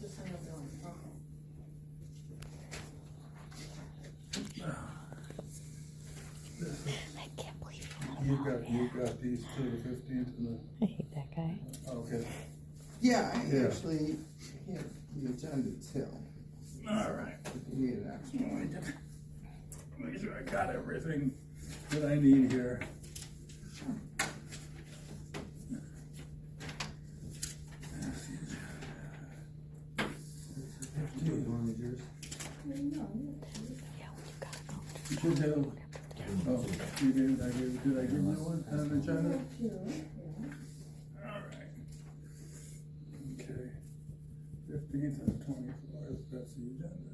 just another one, I can't believe You got these to the 15th and I hate that guy. the, okay. Yeah, I Yeah. actually have the agenda too, All right. if you need an extra. Make sure I got everything that I need here. Yeah, well, you gotta go. You should have, oh, you did, did I give you one on the agenda? All right. Okay. 15th and 24th, that's the agenda.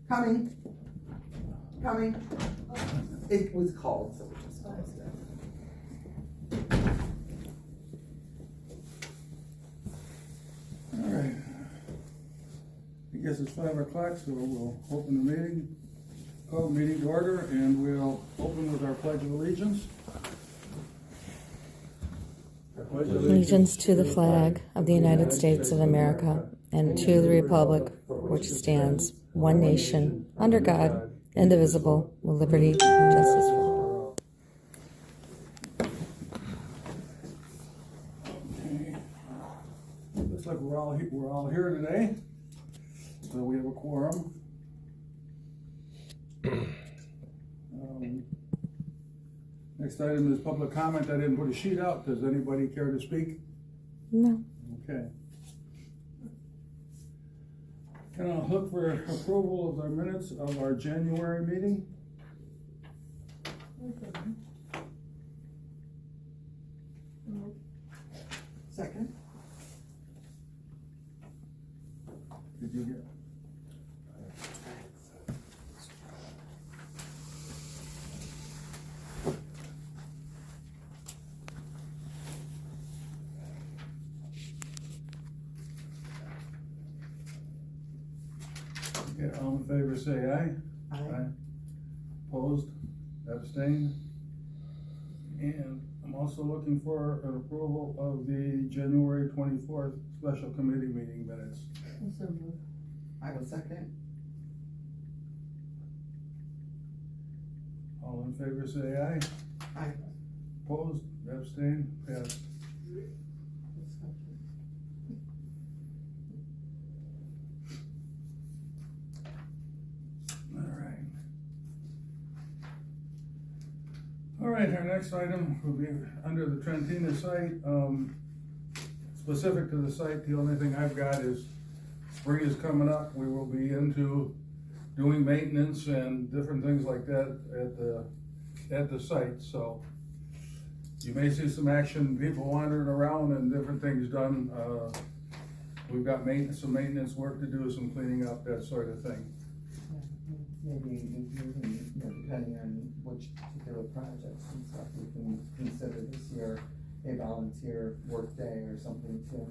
Coming. It was called, so we just closed it. All right. I guess it's 5 o'clock, so we'll open the meeting, call the meeting to order, and we'll open with our Pledge of Allegiance. I pledge Allegiance to the flag of the United States of America and to the republic which stands one nation under God, indivisible, with liberty and justice for all. Okay. Looks like we're all here today, so we have a quorum. Next item is public comment. I didn't put a sheet out. Does anybody care to speak? No. Okay. Can I look for approval of the minutes of our January meeting? Second? Did you get? Okay, all in favor say aye. Aye. Opposed, abstained. And I'm also looking for an approval of the January 24th special committee meeting minutes. I will second. All in favor say aye. Aye. Opposed, abstained, passed. All right, our next item will be under the Trentina site. Specific to the site, the only thing I've got is spring is coming up. We will be into doing maintenance and different things like that at the site. So you may see some action, people wandering around and different things done. We've got some maintenance work to do, some cleaning up, that sort of thing. Maybe including, depending on which particular projects and stuff, we can consider this year a volunteer work day or something too.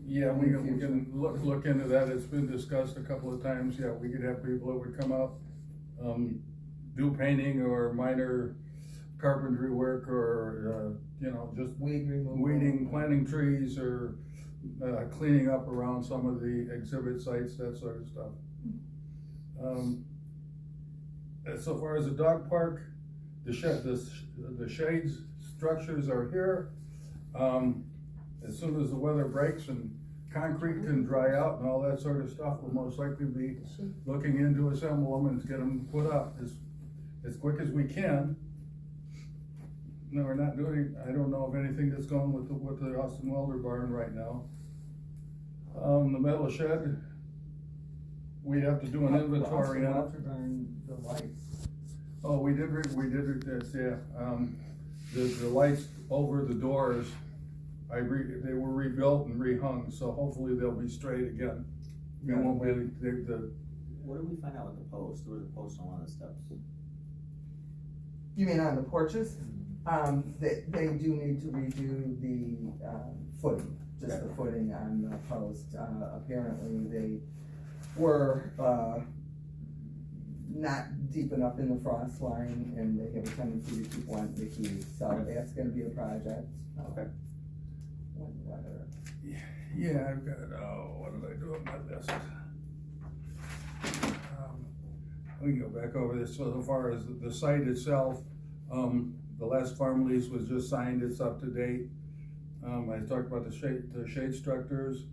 Yeah, we can look into that. It's been discussed a couple of times. Yeah, we could have people that would come out, do painting or minor carpentry work or, just Weed removal. weeding, planting trees or cleaning up around some of the exhibit sites, that sort of stuff. So far as the dog park, the shades structures are here. As soon as the weather breaks and concrete can dry out and all that sort of stuff, we'll most likely be looking into assemble them and get them put up as quick as we can. No, we're not doing, I don't know of anything that's going with the Austin Welder barn right now. The metal shed, we have to do an inventory on. The lights. Oh, we did this, yeah. The lights over the doors, they were rebuilt and rehung, so hopefully they'll be straight again. It won't be, the, What did we find out with the post? There was a post on one of the steps. You mean on the porches? They do need to redo the, footing, just the footing on the post. Apparently they were, not deep enough in the frost line, and they have a tendency to keep wanting to heat, so that's gonna be a project. Okay. When the weather. yeah, I've got, what did I do on my list? We can go back over this, so far as the site itself, the last farm lease was just signed, it's up to date. I talked about the shade structures.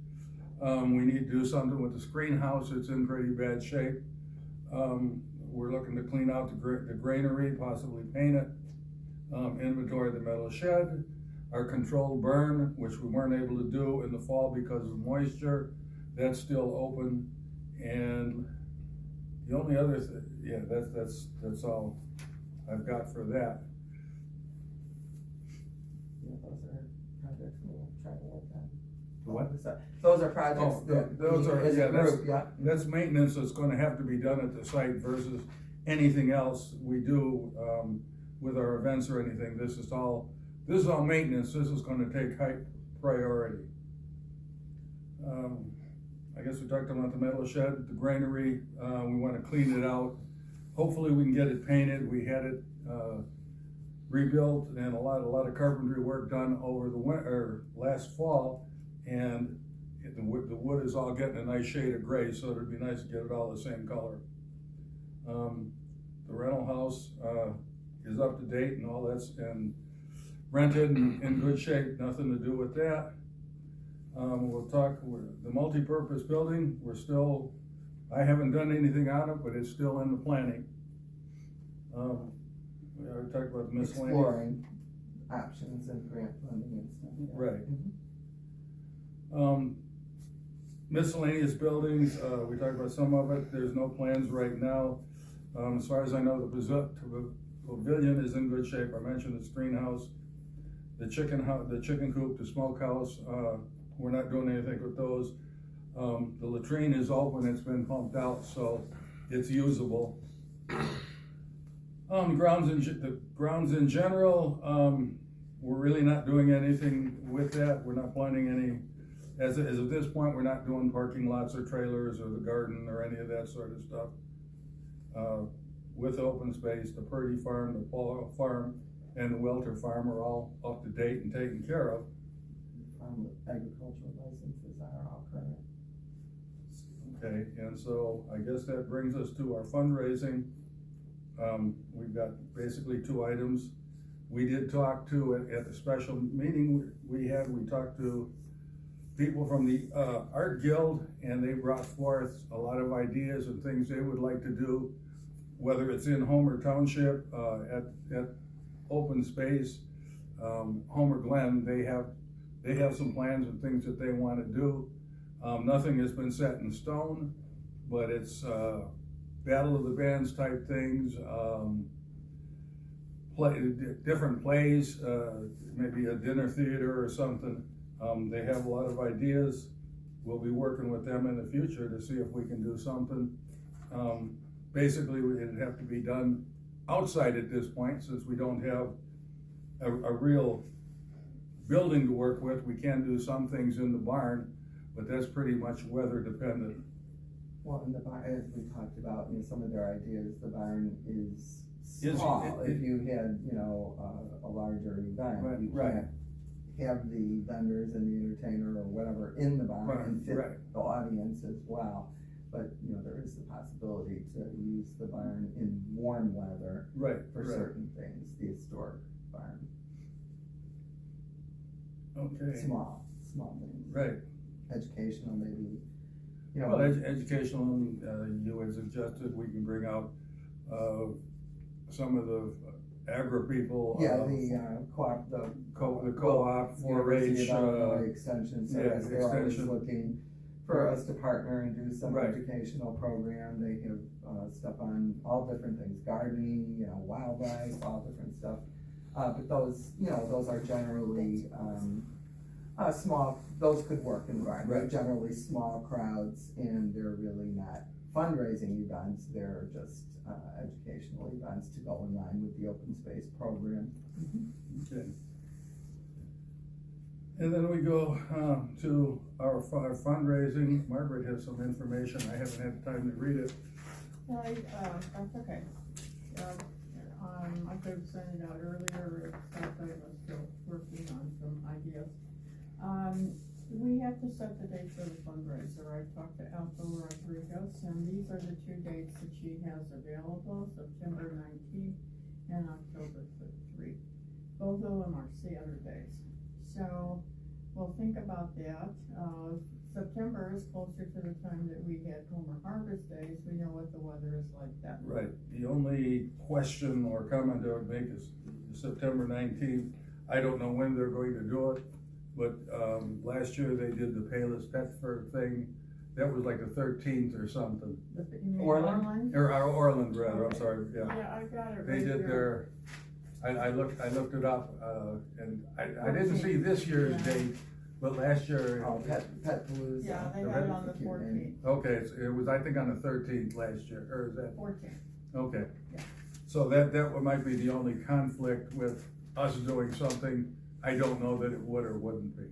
We need to do something with the screen house, it's in pretty bad shape. We're looking to clean out the granary, possibly paint it. Inventory the metal shed, our controlled burn, which we weren't able to do in the fall because of moisture, that's still open. And the only other yeah, that's all I've got for that. Yeah, those are projects we'll try to work on. What? Those are projects Oh, that, those are, as yeah, a group, yeah. that's maintenance that's gonna have to be done at the site versus anything else we do, with our events or anything. This is all maintenance, this is gonna take high priority. I guess we talked about the metal shed, the granary, we wanna clean it out. Hopefully we can get it painted. We had it, rebuilt and a lot of carpentry work done over the winter, last fall, and the wood is all getting a nice shade of gray, so it'd be nice to get it all the same color. The rental house, is up to date and all that's, and rented and in good shape, nothing to do with that. We'll talk, the multi-purpose building, I haven't done anything on it, but it's still in the planning. We already talked about the miscellaneous. Exploring options and grant funding and stuff. Yeah. Right. Mhm. Miscellaneous buildings, we talked about some of it, there's no plans right now. As far as I know, the pavilion is in good shape, I mentioned the screen house. The chicken coop, the smokehouse, we're not doing anything with those. The latrine is open, it's been pumped out, so it's usable. The grounds in general, we're really not doing anything with that, we're not planning any, as of this point, we're not doing parking lots or trailers or the garden or any of that sort of stuff. With open space, the Purdy Farm, the Paul Farm, and the Welter Farm are all up to date and taken care of. Agricultural licenses are all current. Okay, and so I guess that brings us to our fundraising. We've got basically 2 items. We did talk to, at the special meeting we talked to people from the Art Guild, and they brought forth a lot of ideas and things they would like to do, whether it's in Homer Township, at open space, Homer Glen, they have some plans and things that they want to do. Nothing has been set in stone, but it's Battle of the Bands type things, different plays, maybe a dinner theater or something. They have a lot of ideas. We'll be working with them in the future to see if we can do something. Basically, it'd have to be done outside at this point, since we don't have a real building to work with. We can do some things in the barn, but that's pretty much weather dependent. Well, in the barn, as we talked about, some of their ideas, the barn is small. If you had, a larger event, Right, you right. can't have the vendors and the entertainer or whatever in the barn Right, and fit right. the audience as well. But, there is the possibility to use the barn in warm weather Right, for right. certain things, the historic barn. Okay. Small things. Right. Educational, maybe, Well, educational, you had suggested we can bring out, some of the agri people. Yeah, the co-op, the co-op, 4-H, University of Illinois Extension Service, yeah, they're always extension. looking for us to partner and do some Right. educational program. They have, stuff on all different things, gardening, wildlife, all different stuff. But those, those are generally, small, those could work in the barn. They're Right. generally small crowds, and they're fundraising events, they're just, educational events to go in line with the open space program. Okay. And then we go, to our fundraising. Margaret has some information. I haven't had time to read it. That's okay. I could have sent it out earlier, except I was still working on some ideas. We have to set the date for the fundraiser. I talked to Alpha Rodriguez, and these are the two dates that she has available, September 19th and October 3. Both of them are Saturdays. So we'll think about that. September is closer to the time that we had Homer Harvest Days. We know what the weather is like then. Right. The only question or comment I would make is September 19th. I don't know when they're going to do it, but last year they did the Payless Petford thing. That was like the 13th or something. Orland? Or Orland, rather. Okay. I'm sorry. Yeah. Yeah, I got it right They did here. I looked it up, and I didn't see this year's Yeah. date, but last year. Oh, Pet Blues. Yeah, they had it on the 14th. Okay, so it was, I think, on the 13th last year, or is that? 14th. Okay. Yeah. So that might be the only conflict with us doing something. I don't know that it would or wouldn't be.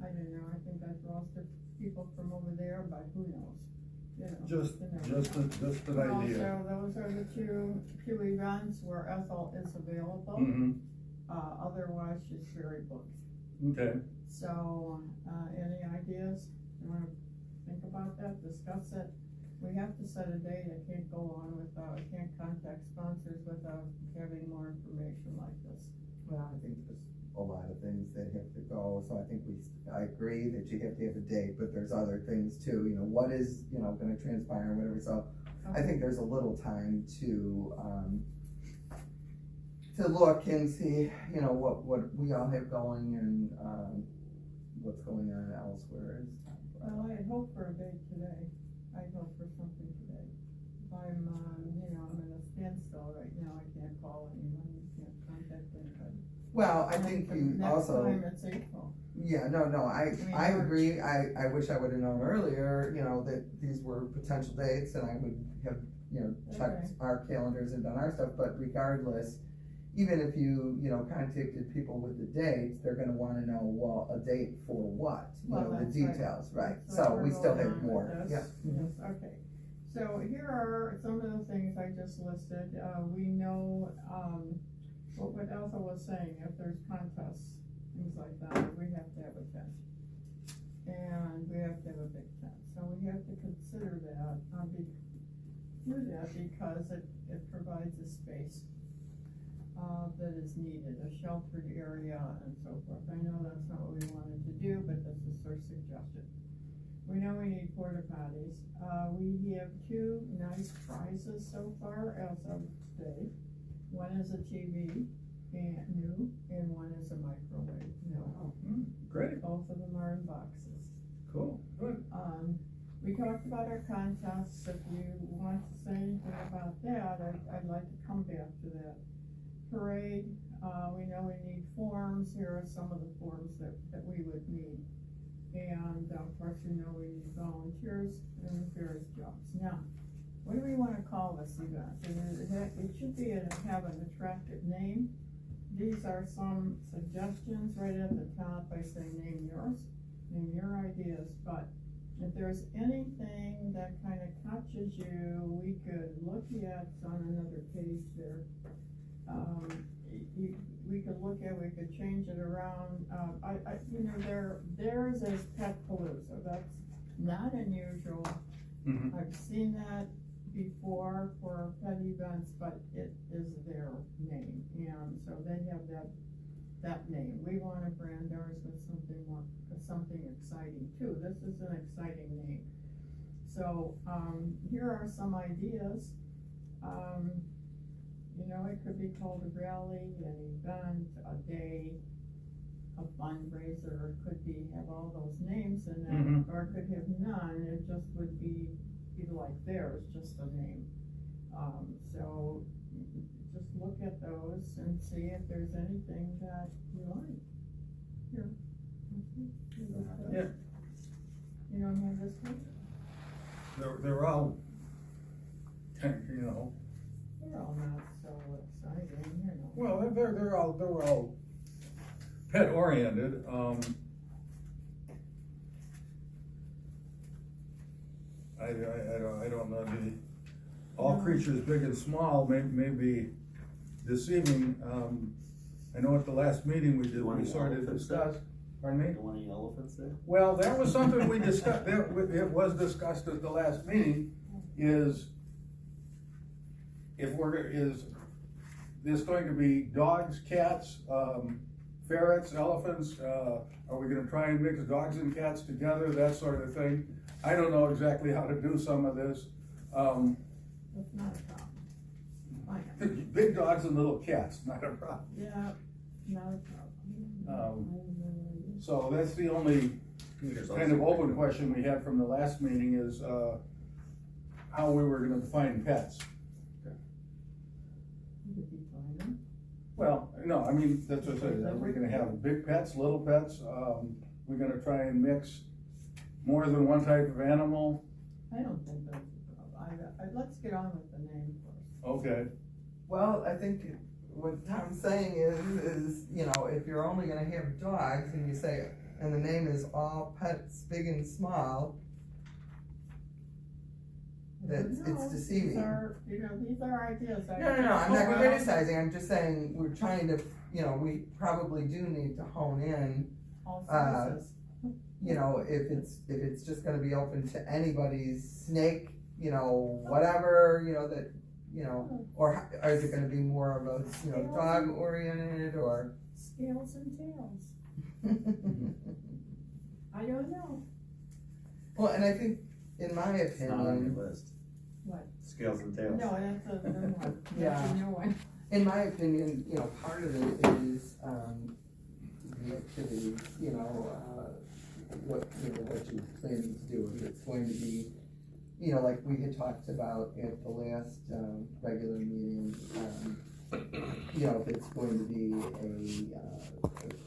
I don't know, I think I've lost the people from over there, but who knows? You know, Just you never an know. idea. So those are the two events where Ethel is available. Mm-hmm, Otherwise, she's very booked. okay. So, any ideas? You wanna think about that, discuss it? We have to set a date. I can't go on without, I can't contact sponsors without having more information like this. Well, I think there's a lot of things that have to go, so I think I agree that you have to have a date, but there's other things too, you know, what is, you know, gonna transpire and whatever, so I think there's a little time to look and see, you know, what we all have going and, what's going on elsewhere. Well, I had hoped for a date today. I hope for something today. If I'm, you know, I'm in a standstill right now. I can't call anyone, can't contact anybody. Well, I think you also. Next time it's April. Yeah, no, I March. agree, I wish I would have known earlier, you know, that these were potential dates and I would have, you know, checked Okay. our calendars and done our stuff, but regardless, even if you know, contacted people with the dates, they're gonna wanna know, well, a date for what? You Well, know, the that's right. details, right, That's so what we we're still going have on more, with yeah. this. Yes, okay. So here are some of the things I just listed. We know, what Elsa was saying, if there's contests, things like that, we have to have a tent. And we have to have a big tent, so we have to consider that, do that because it provides a space that is needed, a sheltered area and so forth. I know that's not what we wanted to do, but this is our suggestion. We know we need porta potties. We have two nice prizes so far as of today. One is a TV, new, and one is a microwave, new. Great, Both of them are in boxes. cool, good. We talked about our contests. If you want to say anything about that, I'd like to come back to that. Parade, we know we need forms. Here are some of the forms that we would need. And of course, you know we need volunteers and various jobs. Now, what do we wanna call this event? It should have an attractive name. These are some suggestions right at the top. I say name yours, name your ideas, but if there's anything that kind of catches you, we could look at, it's on another page there. We could look at, we could change it around, you know, theirs is Pet Palooza, that's not unusual. Mhm. I've seen that before for pet events, but it is their name, and so they have that name. We wanna brand ours with something more, something exciting too. This is an exciting name. So, here are some ideas. You know, it could be called a rally, an event, a day, a fundraiser, it could have all those names in it, or it could have none, it just would be like theirs, just a name. So, just look at those and see if there's anything that you like. Here. Yeah. You don't have this one? They're all you know. They're all not so exciting, you know. Well, they're all pet oriented, I don't know, all creatures big and small may be deceiving. I know at the last meeting we sort of discussed, pardon me? Don't want any elephants there? Well, that was something we discussed, it was discussed at the last meeting, is this going to be dogs, cats, ferrets, elephants, are we gonna try and mix dogs and cats together, that sort of thing? I don't know exactly how to do some of this. That's not a problem. Fine. Big dogs and little cats, not a problem. Yeah, not a problem. So that's the only kind of open question we had from the last meeting is, how we were gonna define pets. You could define them. Well, no, I mean, that's what I said, are we gonna have big pets, little pets, we're gonna try and mix more than one type of animal? I don't think that's a problem. Let's get on with the name first. Okay, Well, I think what Tom's saying is, you know, if you're only gonna have dogs and you say, and the name is all pets, big and small, it's deceiving. These are ideas. No, I'm not criticizing, I'm just saying, we're trying to, you know, we probably do need to hone in, All sizes. you know, if it's just gonna be open to anybody's snake, you know, whatever, you know, that, you know, or is it gonna be more of a, you know, dog oriented, or? Scales and tails. I don't know. Well, and I think, in my It's not on your opinion, list. What? Scales and tails. No, that's a new one. Yeah. That's a new one. in my opinion, you know, part of it is, the activities, you know, what you plan to do, if it's going to be, you know, like we had talked about at the last, regular meeting, you know, if it's going to be a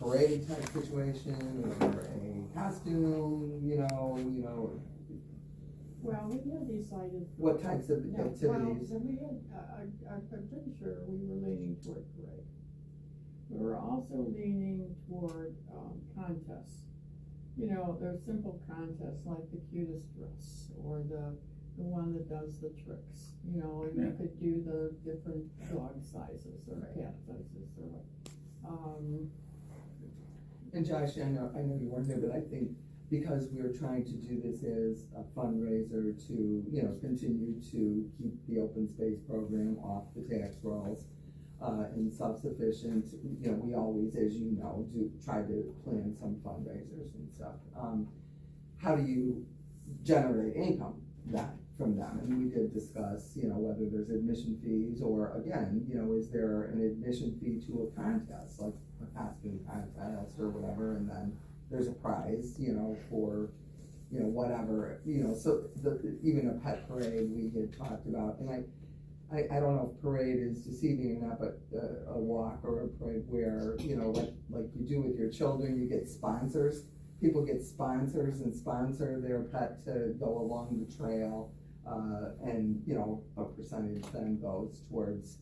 parade type situation, or a costume, you know, Well, we had decided. what types of No, activities. Well, we had, I'm pretty sure we were leaning toward parade. We were also leaning toward, contests. You know, there's simple contests like the cutest dress, or the one that does the tricks. You know, Yeah. you could do the different dog sizes or cat sizes or, And Josh, I know you weren't here, but I think because we were trying to do this as a fundraiser to, you know, continue to keep the open space program off the tax rolls, and self-sufficient, you know, we always, as you know, do try to plan some fundraisers and stuff. How do you generate income from them? And we did discuss, you know, whether there's admission fees, or again, you know, is there an admission fee to a contest, like a costume contest or whatever, and then there's a prize, you know, for, you know, whatever, you know, so even a pet parade we had talked about, and I don't know if parade is deceiving or not, but a walk or a parade where, you know, like you do with your children, you get sponsors. People get sponsors and sponsor their pet to go along the trail, and, you know, a percentage then goes towards,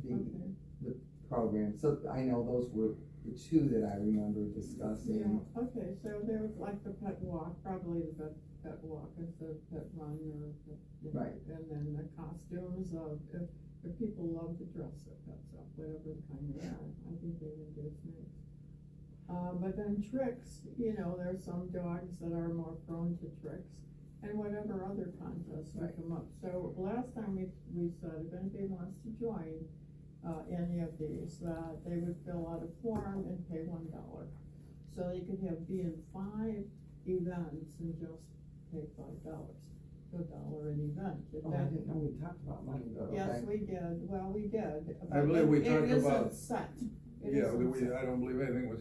the program. So I know those were the two that I remember discussing. Yeah, okay, so there was like the pet walk, probably the pet walk is the pet run, or the, you know, Right. and then the costumes of, if people love to dress their pets up, whatever kind they are, I think they would do snakes. But then tricks, you know, there's some dogs that are more prone to tricks, and whatever other contests would come up. So last time we said if anybody wants to join, any of these, that they would fill out a form and pay $1. So they could have be in 5 events and just pay $5, $1 an event. Oh, I didn't know we talked about money though. Yes, Okay. we did, well, we did. I believe we talked It about- isn't set. It yeah, isn't set. I don't believe anything was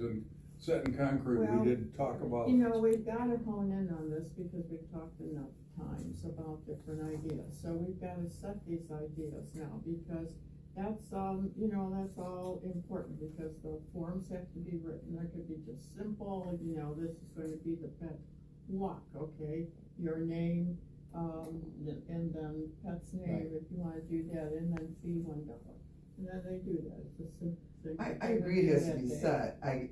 set in concrete, Well, we did talk about. You know, we've gotta hone in on this because we've talked enough times about different ideas, so we've gotta set these ideas now, because that's, you know, that's all important, because the forms have to be written, there could be just simple, you know, this is going to be the pet walk, okay? Your name, and then pet's name, if you wanna do that, and then fee $1. And then they do that, it's just I agree it has to be set. I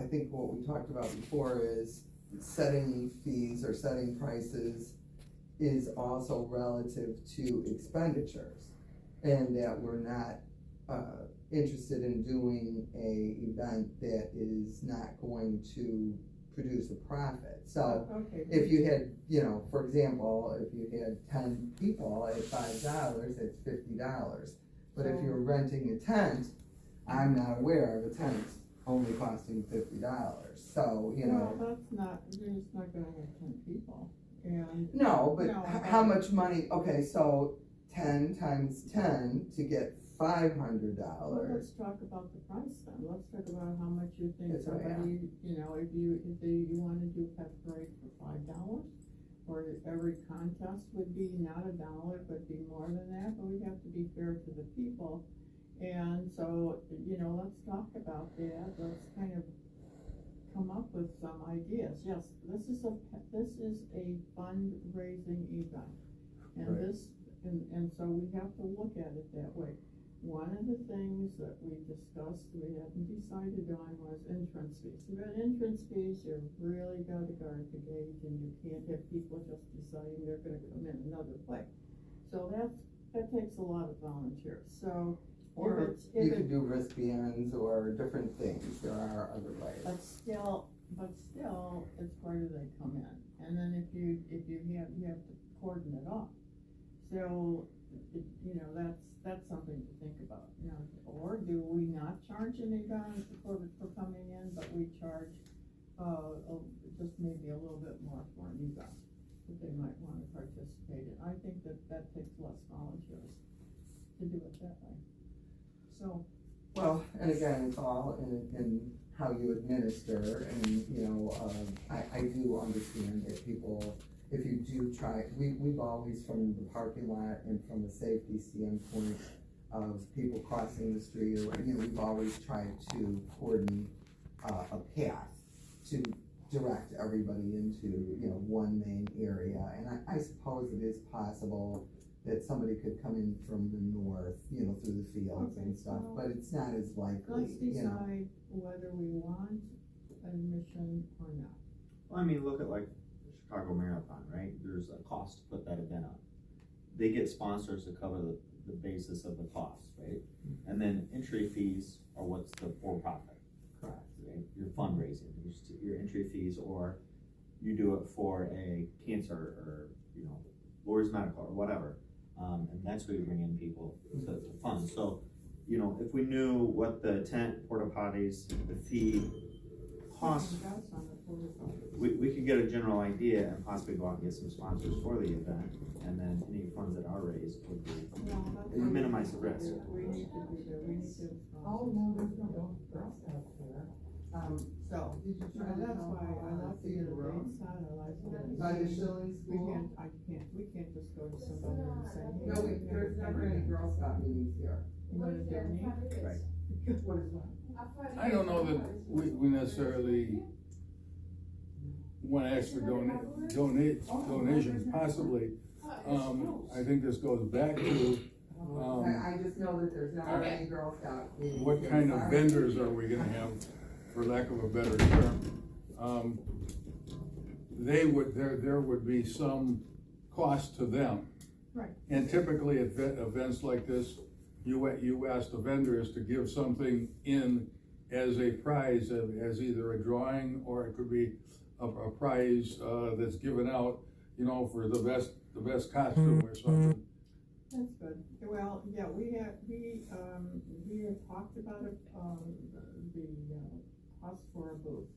think what we talked about before is setting fees or setting prices is also relative to expenditures. And that we're not, interested in doing a event that is not going to produce a profit. So Okay. if you had, you know, for example, if you had 10 people at $5, it's $50. But if you're renting a tent, I'm not aware of a tent only costing $50. So, you know. Well, that's not, you're just not gonna have 10 people, and. No, but No, how much money, okay, so 10 times 10 to get $500. Well, let's talk about the price then, let's talk about how much you think That's right, somebody, you know, if you wanna do pet parade for $5, or every contest would be not $1, but be more than that, but we have to be fair to the people. And so, you know, let's talk about that, let's kind of come up with some ideas. Yes, this is a fundraising event. And Right. and so we have to look at it that way. One of the things that we discussed, we hadn't decided on, was entrance fees. But entrance fees, you really gotta guard the gate, and you can't have people just deciding they're gonna come in another way. So that takes a lot of volunteers, so. Or you could do wristbands or different things, there are other ways. But still, it's part of they come in, and then if you have to cordon it off. So, you know, that's something to think about, you know, or do we not charge any guys for coming in, but we charge, just maybe a little bit more for an event that they might wanna participate in. I think that takes less volunteers to do it that way. So. Well, and again, it's all in how you administer, and, you know, I do understand that people, if you do try, we've always, from the parking lot and from a safety standpoint of people crossing the street, or, you know, we've always tried to coordinate a path to direct everybody into, you know, one main area. And I suppose it is possible that somebody could come in from the north, you know, through the fields and stuff, but it's not as likely, Let's you know. decide whether we want admission or not. Well, I mean, look at like the Chicago Marathon, right? There's a cost to put that event on. They get sponsors to cover the basis of the cost, right? And then entry fees are what's the for-profit. Correct. Right? Your fundraising, your entry fees, or you do it for a cancer or, you know, Lord's Medical or whatever. And that's where you bring in people to fund. So, you know, if we knew what the tent, porta potties, the fee cost, we could get a general idea and possibly go out and get some sponsors for the event, and then any funds that are raised would be, it would minimize the risk. We need to be there, we need to. Oh, no, there's no Girl Scouts there. So, Did you try that's to why I like to see get the a room? date set, I like to get. By the Schilling School? We can't just go to somebody and say, hey. No, there's never any Girl Scout meetings here. You wanna donate? Right. What is that? I don't know that we necessarily wanna ask for donations, possibly. I think this goes back to, I just know that there's never any Girl Scout meetings. what kind of vendors are we gonna have, for lack of a better term? There would be some cost to them. Right. And typically at events like this, you ask the vendors to give something in as a prize, as either a drawing, or it could be a prize, that's given out, you know, for the best costume or something. That's good. Well, yeah, we had talked about it, the cost for a booth,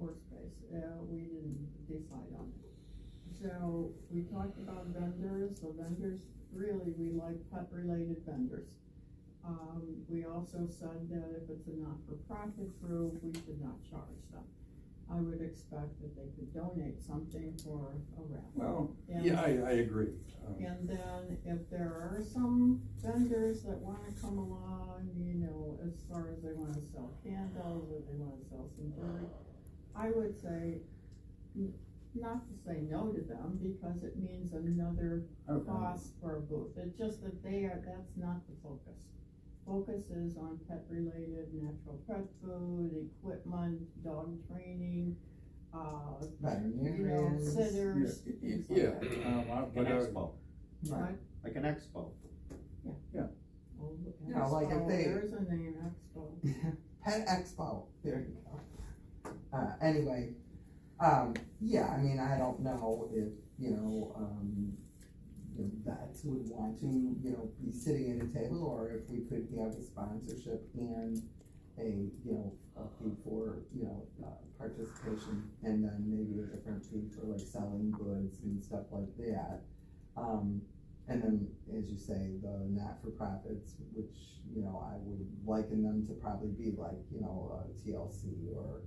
or space, we didn't decide on it. So we talked about vendors, so vendors, really, we like pet-related vendors. We also said that if it's a not-for-profit group, we should not charge them. I would expect that they could donate something for a raffle. Well, And- yeah, I agree. And then if there are some vendors that wanna come along, you know, as far as they wanna sell candles, or they wanna sell some jewelry, I would say, not to say no to them, because it means another Okay. cost for a booth. It's just that that's not the focus. Focus is on pet-related, natural pet food, equipment, dog training, Veterinarians. sitters, things like Yeah, that. An expo, Right. like an expo. Oh, You know, like if Expo, they- there's a name, Expo. Pet Expo, there you go. Anyway, yeah, I mean, I don't know if, vets would want to, be sitting at a table, or if we could have a sponsorship and a fee for, participation, and then maybe a different fee for like selling goods and stuff like that. And then, as you say, the not-for-profits, which, I would liken them to probably be like, TLC or,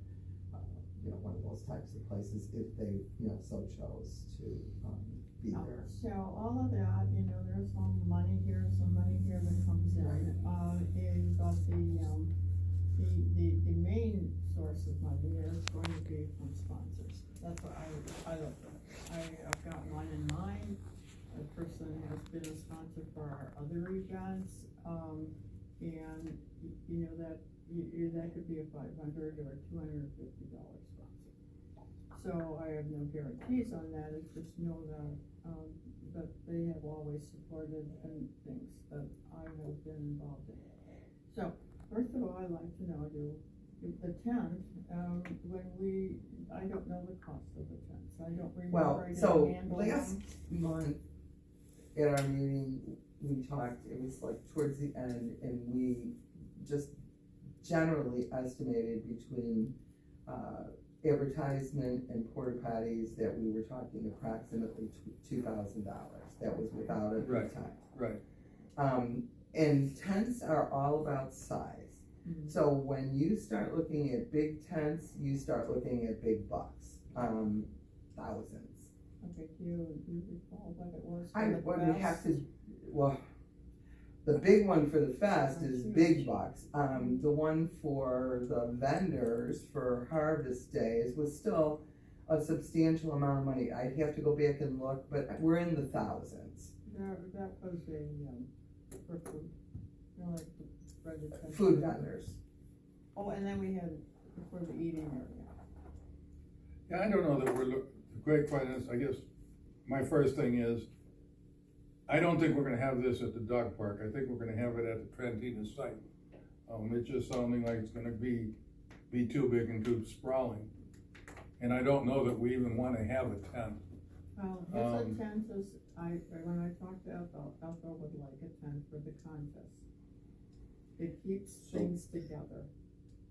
one of those types of places, if they, so chose to, be there. So all of that, there's some money here that comes in, but the main source of money is going to be from sponsors. That's what I look at. I've got one in mind. A person has been a sponsor for our other events, and that could be a $500 or $250 sponsor. So I have no guarantees on that. It's just know that they have always supported and things that I have been involved in. So first of all, I'd like to know the tent. I don't know the cost of the tents. I don't remember. Well, I didn't so handle last them. month at our meeting, we talked, it was like towards the end, and we just generally estimated between, advertisement and porta potties that we were talking approximately $2,000. That was without a Right. tent. Right. And tents are all about size. Mhm. So when you start looking at big tents, you start looking at big bucks, thousands. Okay, do you recall what it was? I for the would have fest? to, well, the big one for the fest is big bucks. The one for the vendors for Harvest Days was still a substantial amount of money. I'd have to go back and look, but we're in the thousands. That was for food, like the breaded things. Food vendors. Oh, and then we had for the eating area. Yeah, I don't know that great question is, I guess, my first thing is, I don't think we're gonna have this at the dog park. I think we're gonna have it at the Trentina site. It's just sounding like it's gonna be too big and too sprawling. And I don't know that we even wanna have a tent. His intent is, when I talked to Ethel would like a tent for the contest. It keeps things together.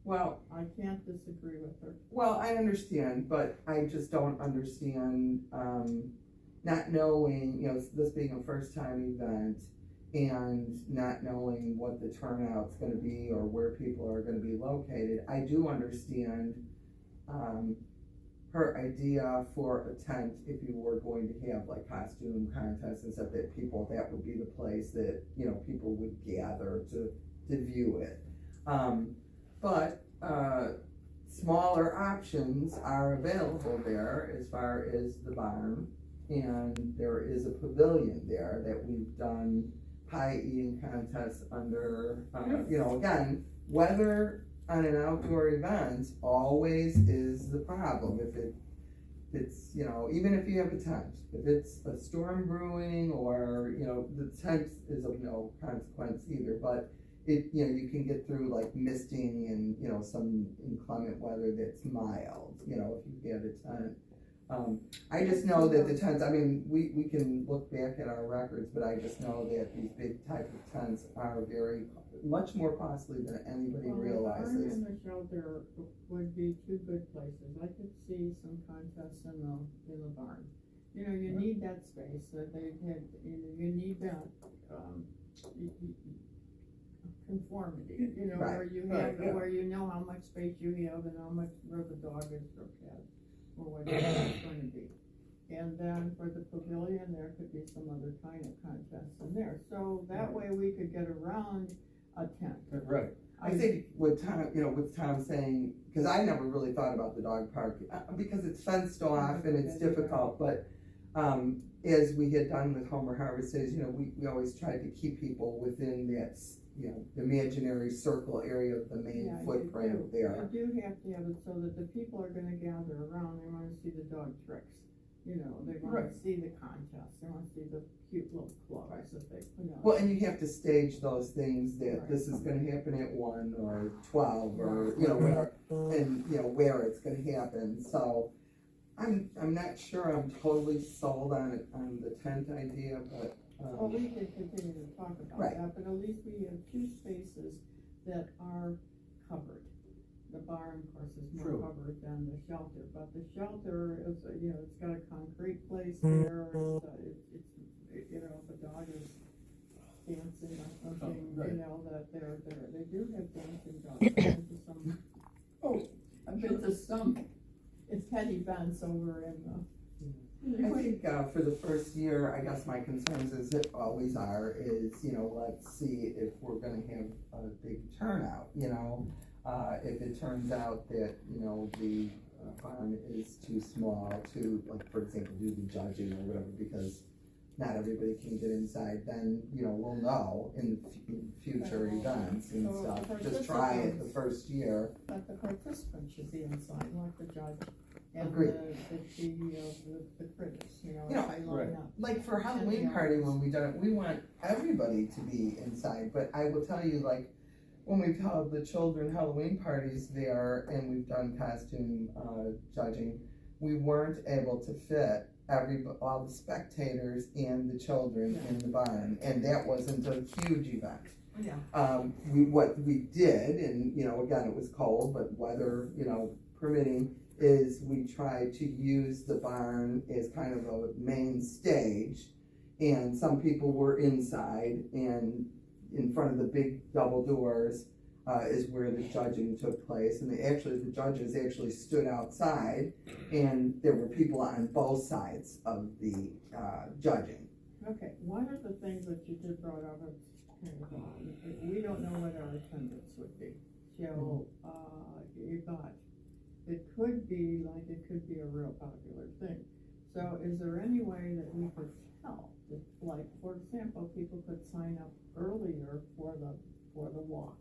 Well, I can't disagree with her. well, I understand, but I just don't understand, not knowing, this being a first time event and not knowing what the turnout's gonna be or where people are gonna be located. I do understand, her idea for a tent, if you were going to have like costume contests and stuff, that would be the place that, people would gather to view it. But smaller options are available there as far as the barn, and there is a pavilion there that we've done pie eating contests under. Again, weather on an outdoor event always is the problem. If it's even if you have a tent, if it's a storm brewing or the tent is of no consequence either, but you can get through like misting and some inclement weather that's mild, if you have a tent. I just know that the tents, we can look back at our records, but I just know that these big type of tents are very much more costly than anybody realizes. The barn and the shelter would be two good places. I could see some contests in the barn. You need that space that they had. You need that conformity. Right. Where you Right, have yeah. where you know how much space you have and how much where the dog is or cat or whatever it's going to be. And then for the pavilion, there could be some other kind of contests in there. So that way we could get around a tent. Right. I think with Tom saying, because I never really thought about the dog park, because it's fenced off and it's difficult, but, as we had done with Homer Harvest Days, we always tried to keep people within that, imaginary circle area of the main footprint there. You do have to have it so that the people are gonna gather around, they wanna see the dog tricks. They wanna see the contests, they wanna see the cute little clothes that they put on. Well, and you have to stage those things that this is gonna happen at 1 or 12 or, whatever, and, where it's gonna happen, so I'm not sure I'm totally sold on the tent idea, but, Well, we can continue to talk about that, but at least we have 2 spaces that are covered. The barn, of course, is more covered than the shelter, but the shelter is, it's got a concrete place there, it's if a dog is dancing or something, that they do have dancing dogs. I've been to some, it's pet events over in I think, for the first year, I guess my concerns, as it always are, is, let's see if we're gonna have a big turnout, if it turns out that, the barn is too small to, like, for example, do the judging or whatever, because not everybody can get inside, then, we'll know in future events and stuff. Just try it the first year. But the participants should be inside, like the judge. And Agreed. the critters, Like for Halloween party, when we done it, we want everybody to be inside, but I will tell you, like, when we've held the children Halloween parties there, and we've done costume, judging, we weren't able to fit all the spectators and the children in the barn, and that wasn't a huge event. What we did, and, again, it was cold, but weather, permitting, is we tried to use the barn as kind of a main stage, and some people were inside, and in front of the big double doors is where the judging took place, and the judges actually stood outside, and there were people on both sides of the judging. Okay, one of the things that you did brought up, we don't know what our attendance would be, so, but it could be a real popular thing. So is there any way that we could tell, like, for example, people could sign up earlier for the walk,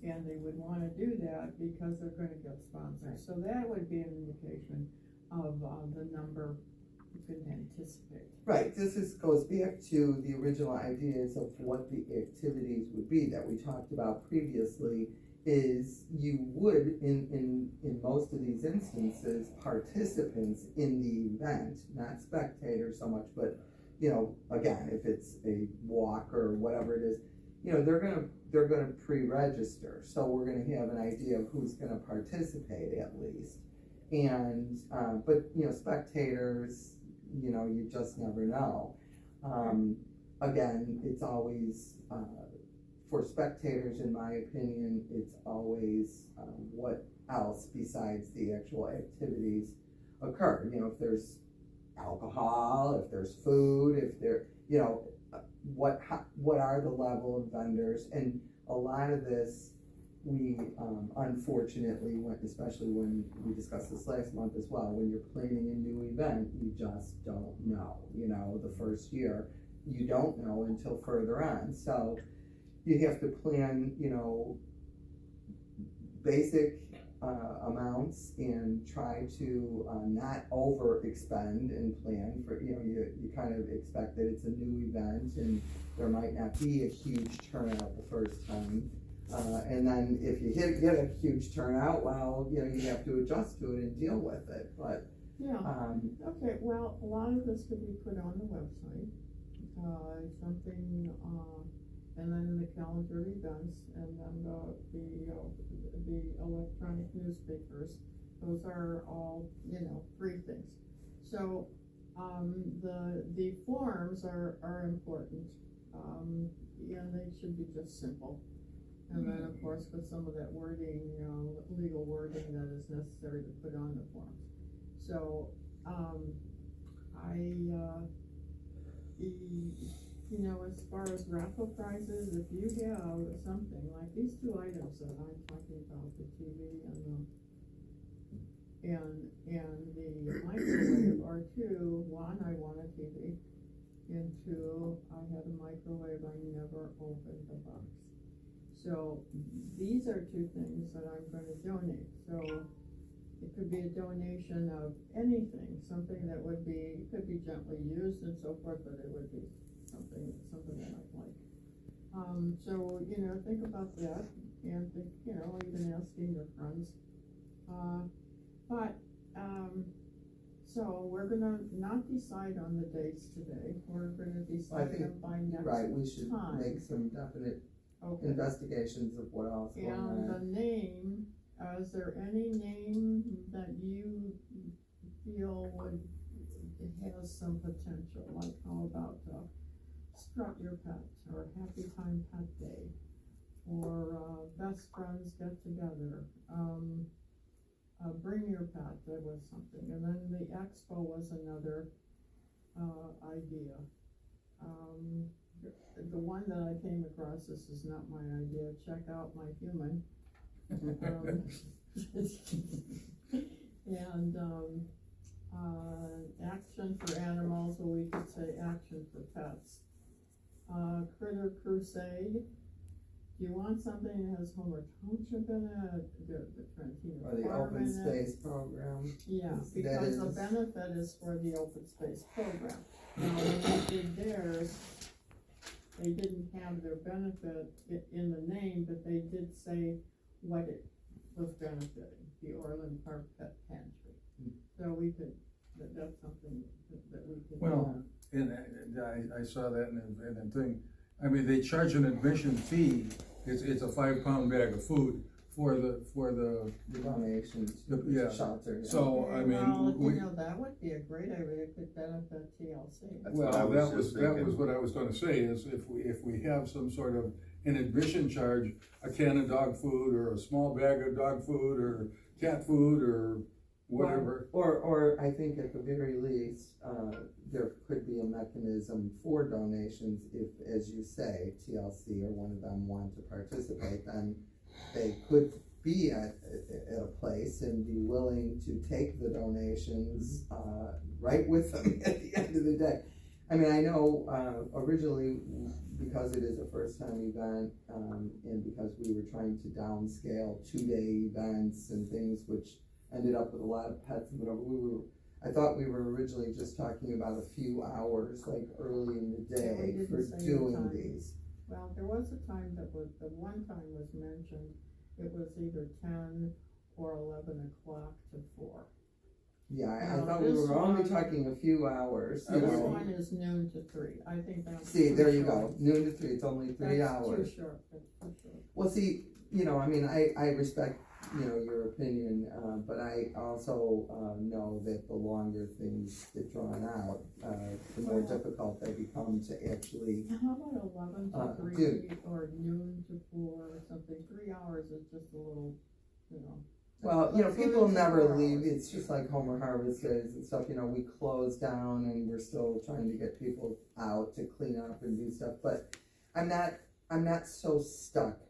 and they would wanna do that because they're gonna get sponsors, so that would be an indication of, the number you could anticipate. Right, goes back to the original ideas of what the activities would be that we talked about previously, is you would, in most of these instances, participants in the event, not spectators so much, but, again, if it's a walk or whatever it is, they're gonna pre-register, so we're gonna have an idea of who's gonna participate at least. And, but, spectators, you just never know. Again, it's always, for spectators, in my opinion, it's always what else besides the actual activities occur. If there's alcohol, if there's food, if there, what are the level of vendors? And a lot of this, we unfortunately, especially when we discussed this last month as well, when you're planning a new event, you just don't know. The first year, you don't know until further on. So you have to plan, basic amounts and try to not over expend and plan for, you kind of expect that it's a new event and there might not be a huge turnout the first time. And then if you get a huge turnout, well, you have to adjust to it and deal with it, but. Okay, well, a lot of this could be put on the website, and then in the calendar events, and then the electronic newspapers. Those are all, free things. So, the forms are important, and they should be just simple. And then, of course, with some of that wording, legal wording that is necessary to put on the forms. So, you know, as far as raffle prizes, if you have something like these two items that I'm talking about, the TV and the microwave are two. One, I want a TV, and two, I had a microwave, I never opened the box. So these are two things that I'm gonna donate, so it could be a donation of anything, something that would be, it could be gently used and so forth, but it would be something that I'd like. So, you know, think about that, and think, you know, even asking your friends. So we're gonna not decide on the dates today, we're gonna decide them by next time. Right, we should make some definite Okay. investigations of what else going And the on. name, is there any name that you feel it has some potential? Like how about, Strut Your Pet, or Happy Time Pet Day, or, Best Friends Get Together, Bring Your Pet, that was something, and then the Expo was another, idea. The one that I came across, this is not my idea, check out my human. Action for animals, or we could say action for pets. Critter Crusade. Do you want something that has Homer Township in it, the Trentino Or the Farm open in it? space program. Yeah, That because the is- benefit is for the open space program. Now, when they did theirs, they didn't have their benefit in the name, but they did say what it was benefiting, the Orland Park Pet Pantry. So we could, that's something that we could. Well, and I saw that in the thing, I mean, they charge an admission fee, it's a 5-pound bag of food for the, The donations, Yeah. shelter. Yeah. so, I mean, Well, we, you know, that would be a great idea, it could benefit TLC. That's well, what I was that just was thinking. what I was gonna say, is if we have some sort of an admission charge, a can of dog food, or a small bag of dog food, or cat food, or whatever. Or I think at the very least, there could be a mechanism for donations if, as you say, TLC or one of them want to participate, then they could be at a place and be willing to take the donations, right with them at the end of the day. I mean, I know, originally, because it is a first time event, and because we were trying to downscale 2-day events and things, which ended up with a lot of pets and whatever, I thought we were originally just talking about a few hours, like early in the Yeah, we day didn't for say the doing time. these. Well, there was a time that was, the one time was mentioned, it was either 10 or 11 o'clock to 4. Yeah, I Now, thought we this were only one- talking a few hours, you This know. one is noon to 3, I think that's. See, too there you short. go, noon to 3, it's only 3 That's hours. too short, that's too short. Well, see, you know, I mean, I respect, you know, your opinion, but I also, know that the longer things get drawn out, the more Well- difficult they become to actually, How about 11 to 3 dude. or noon to 4 or something? 3 hours is just a little, you know. well, you know, Let's people limit to never 4 leave, hours. it's just like Homer Harvest Days and stuff, you know, we close down and we're still trying to get people out to clean up and do stuff, but I'm not so stuck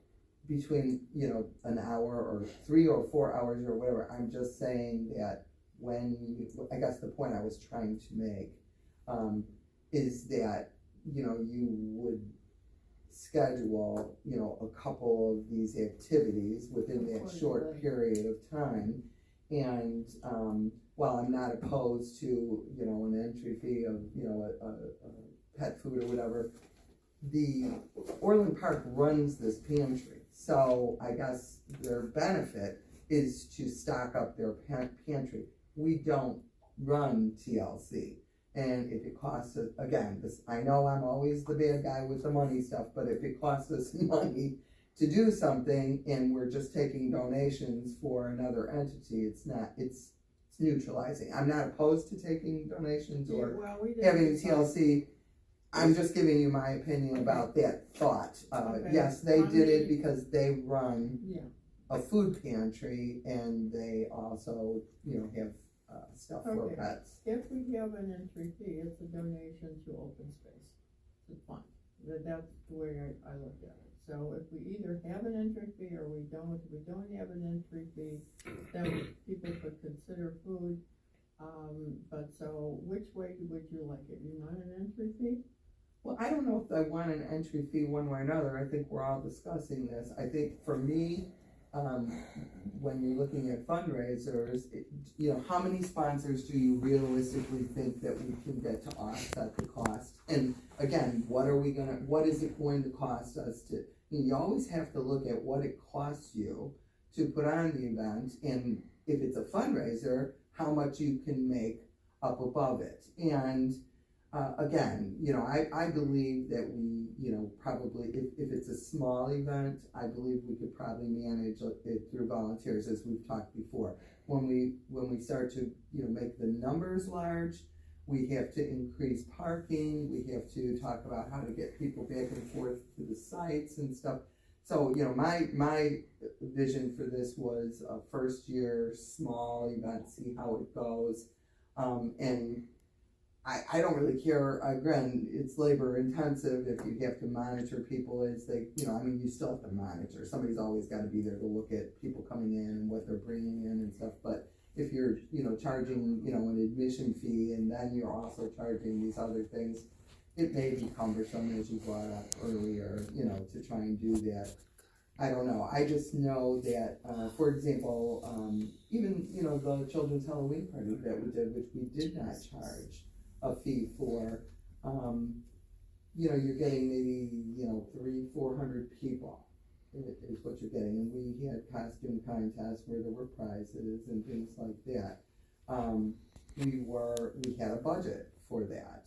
between, you know, an hour or 3 or 4 hours or whatever. I'm just saying that when you, I guess the point I was trying to make, is that, you know, you would schedule, you know, a couple of these activities within that short period of time. And, while I'm not opposed to, you know, an entry fee of, you know, a pet food or whatever, the Orland Park runs this pantry, so I guess their benefit is to stock up their pantry. We don't run TLC, and if it costs us, again, this, I know I'm always the bad guy with the money stuff, but if it costs us money to do something and we're just taking donations for another entity, it's neutralizing. I'm not opposed to taking donations Yeah, or well, we didn't having decide. TLC. I'm just giving you my opinion about that thought. Okay. Yes, they How did it many- because they run Yeah, a food pantry and they also, you know, have, stuff for Okay. pets. if we have an entry fee, it's a donation to open space, it's fine. that's the way I look at it. So if we either have an entry fee or we don't, if we don't have an entry fee, then people could consider food. But so which way would you like it? You want an entry fee? Well, I don't know if I want an entry fee one way or another. I think we're all discussing this. I think for me, when you're looking at fundraisers, how many sponsors do you realistically think that we can get to offset the cost? And again, what is it going to cost us to, you always have to look at what it costs you to put on the event, and if it's a fundraiser, how much you can make up above it. And again, I believe that we, probably, if it's a small event, I believe we could probably manage it through volunteers, as we've talked before. When we start to, make the numbers large, we have to increase parking, we have to talk about how to get people back and forth to the sites and stuff. So, my vision for this was a first year small event, see how it goes. And I don't really care, again, it's labor intensive if you have to monitor people as they, you still have to monitor. Somebody's always gotta be there to look at people coming in and what they're bringing in and stuff. But if you're, charging, an admission fee and then you're also charging these other things, it may be cumbersome, as you brought up earlier, to try and do that. I don't know. I just know that, for example, even, the children's Halloween party that we did, which we did not charge a fee for, you're getting maybe, 300-400 people is what you're getting. And we had costume contests where there were prizes and things like that. We had a budget for that,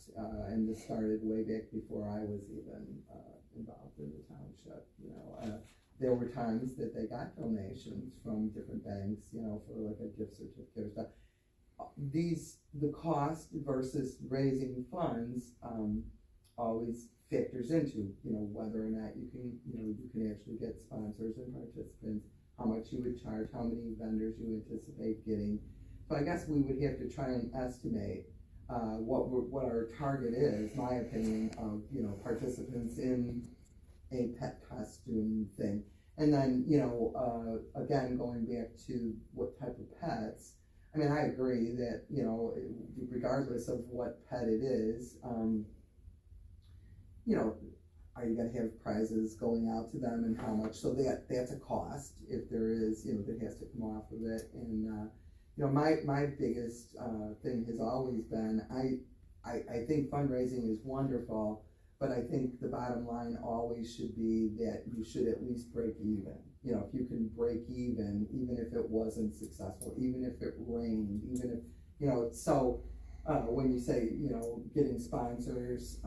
and this started way back before I was even involved in the township. There were times that they got donations from different banks, for like a gift certificate or stuff. The cost versus raising funds always factors into, whether or not you can actually get sponsors and participants, how much you would charge, how many vendors you anticipate getting. So I guess we would have to try and estimate what our target is, my opinion, of participants in a pet costume thing. And then, again, going back to what type of pets, I mean, I agree that, regardless of what pet it is, are you gonna have prizes going out to them and how much? So that's a cost, if there is, that has to come off of it. And, my biggest thing has always been, I think fundraising is wonderful, but I think the bottom line always should be that you should at least break even. If you can break even if it wasn't successful, even if it rained, even if, so when you say, getting sponsors,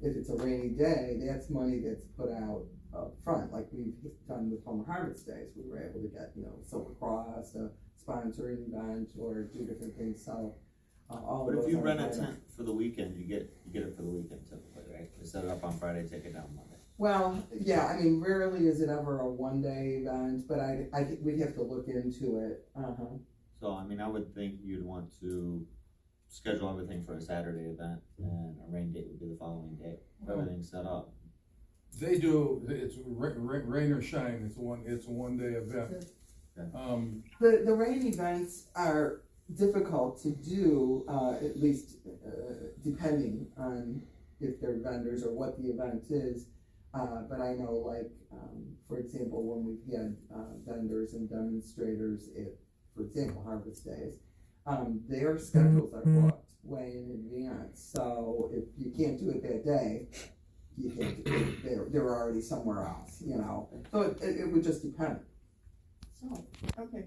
if it's a rainy day, that's money that's put out up front, like we've done with Home Harvest Days. We were able to get, Silver Cross, a sponsoring event, or do different things. So all But of if you those rent a items. tent for the weekend, you get it for the weekend typically, right? You set it up on Friday, take it down Monday. Well, yeah, I mean, rarely is it ever a one-day event, but I think we'd have to look into it. So, I mean, I would think you'd want to schedule everything for a Saturday event, and a rain date would be the following day. Everything's set up. They do, it's rain or shine, it's a one-day event. The rain events are difficult to do, at least depending on if they're vendors or what the event is. But I know, like, for example, when we've had vendors and demonstrators at, for example, Harvest Days, their schedules are booked way in advance. So if you can't do it that day, you can't do it. They're already somewhere else, So it would just depend. So, okay,